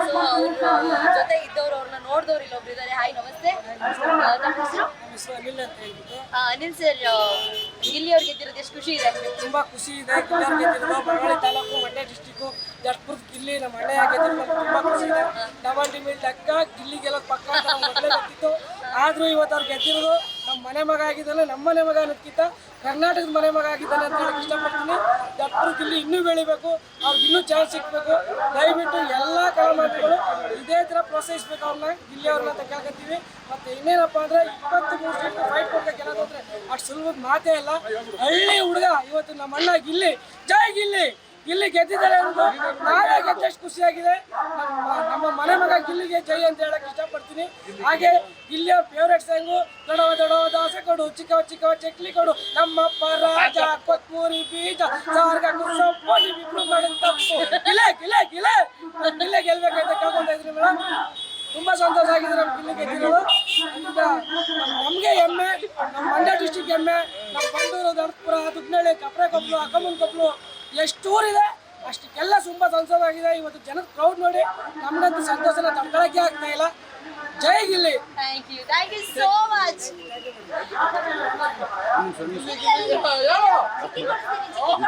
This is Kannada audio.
ಸೊ ಅವ್ರ ಜೊತೆ ಇದ್ದವ್ರು ಅವ್ರನ್ನ ನೋಡಿದವ್ರು ಇಲ್ಲೊಬ್ರು ಇದ್ದಾರೆ. ಹಾಯ್, ನಮಸ್ತೆ. ತಮ್ಮ ಹೆಸರು? ಅನಿಲ್ ಅಂತ ಹೇಳ್ಬಿಟ್ಟು. ಅನಿಲ್ ಸರ್, ಗಿಲ್ಲಿ ಅವ್ರು ಗೆದ್ದಿರೋದು ಎಷ್ಟು ಖುಷಿ ಇದೆ? ತುಂಬಾ ಖುಷಿ ಇದೆ. ಗಿಲ್ಲಿ ಗೆದ್ದಿರೋದು ಬಳ್ಳಾರಿ ತಾಲೂಕು, ಮಂಡ್ಯ ಡಿಸ್ಟಿಕ್ಕು, ಜಟ್ಪುರದ ಗಿಲ್ಲಿ ನಮ್ಮ ಅಣ್ಣ ಗೆದ್ದಿರೋದು ತುಂಬಾ ಖುಷಿ ಇದೆ. ಡಬಲ್ ಡಿಮಿಲ್ ಲೆಕ್ಕ ಗಿಲ್ಲಿ ಗೆಲ್ಲೋದು ಪಕ್ಕ ಅಂತ ಮೊದಲೇ ಗೊತ್ತಿತ್ತು. ಆದ್ರೂ ಇವತ್ತು ಅವ್ರು ಗೆದ್ದಿರೋದು ನಮ್ಮ ಮನೆ ಮಗ ಆಗಿದ್ದಾನೆ, ನಮ್ಮ ಮನೆ ಮಗ ಅನ್ನೋದಕ್ಕಿಂತ ಕರ್ನಾಟಕದ ಮನೆ ಮಗ ಆಗಿದ್ದಾನೆ ಅಂತ ಹೇಳಕ್ ಇಷ್ಟಪಡ್ತೀನಿ. ಜಟ್ಪುರ ಗಿಲ್ಲಿ ಇನ್ನೂ ಬೆಳಿಬೇಕು, ಅವ್ರಿಗೆ ಇನ್ನೂ ಚಾನ್ಸ್ ಸಿಗಬೇಕು. ದಯವಿಟ್ಟು ಎಲ್ಲ ಕಲಾವಿದರು ಇದೇ ಥರ ಪ್ರೋತ್ಸಾಹಿಸ್ಬೇಕು ಅವ್ರನ್ನ, ಗಿಲ್ಲಿ ಅವ್ರನ್ನ ಅಂತ ಕೇಳ್ಕೊತೀವಿ. ಮತ್ತು ಇನ್ನೇನಪ್ಪ ಅಂದರೆ 23 ಸೀಟ್ ಫೈಟ್ ಕೊಡ್ತಾ ಗೆಲ್ಲೋದು ಅಂದರೆ ಅಷ್ಟು ಸುಲಭದ ಮಾತೇ ಇಲ್ಲ. ಹಳ್ಳಿ ಹುಡುಗ ಇವತ್ತು ನಮ್ಮ ಅಣ್ಣ ಗಿಲ್ಲಿ, ಜೈ ಗಿಲ್ಲಿ. ಗಿಲ್ಲಿ ಗೆದ್ದಿದ್ದಾರೆ ಅಂತ ನಾವೇ ಗೆದ್ದಷ್ಟು ಖುಷಿಯಾಗಿದೆ. ನಮ್ಮ ಮನೆ ಮಗ ಗಿಲ್ಲಿಗೆ ಜೈ ಅಂತ ಹೇಳಕ್ ಇಷ್ಟಪಡ್ತೀನಿ. ಹಾಗೆ ಗಿಲ್ಲಿ ಅವ್ರ ಫೇವ್ರೇಟ್ ಸಾಂಗು ದೊಡವ ದೊಡವ ದಾಸೆ ಕೊಡು, ಚಿಕ್ಕವ ಚಿಕ್ಕವ ಚಕ್ಲಿ ಕೊಡು, ನಮ್ಮಪ್ಪ ರಾಜ ಕೊತ್ಮೂರಿ ಬೀಜ ಸಾರ್ಗ ಸೊಪ್ಪು, ನೀವಿಬ್ರು ಮಾಡಿದ ತಪ್ಪು. ಗಿಲೆ ಗಿಲೆ ಗಿಲೆ ಗಿಲ್ಲೆ ಗೆಲ್ಬೇಕಂತ ಕೇಳ್ಕೊಂತ ಇದ್ರಿ ಮೇಡಮ್. ತುಂಬ ಸಂತೋಷ ಆಗಿದೆ ನಮ್ಮ ಗಿಲ್ಲಿ ಗೆದ್ದಿರೋದು. ಈಗ ನಮಗೆ ಹೆಮ್ಮೆ, ನಮ್ಮ ಮಂಡ್ಯ ಡಿಸ್ಟಿಕ್ ಹೆಮ್ಮೆ. ನಮ್ಮ ಬಂಡೂರು, ದರ್ಪುರ, ದುಗ್ನಳ್ಳಿ, ಕಪ್ರೆಕೊಪ್ಪಲು, ಅಕ್ಕಮ್ಮನಕೊಪ್ಪಲು ಎಷ್ಟು ಊರಿದೆ ಅಷ್ಟಕ್ಕೆಲ್ಲ ತುಂಬ ಸಂತೋಷ ಆಗಿದೆ. ಇವತ್ತು ಜನದ ಕ್ರೌಡ್ ನೋಡಿ ನಮ್ಗಂತೂ ಸಂತೋಷನ ತಡ್ಕೊಳಕ್ಕೆ ಆಗ್ತಾ ಇಲ್ಲ. ಜೈ Gilli. Thank you so much.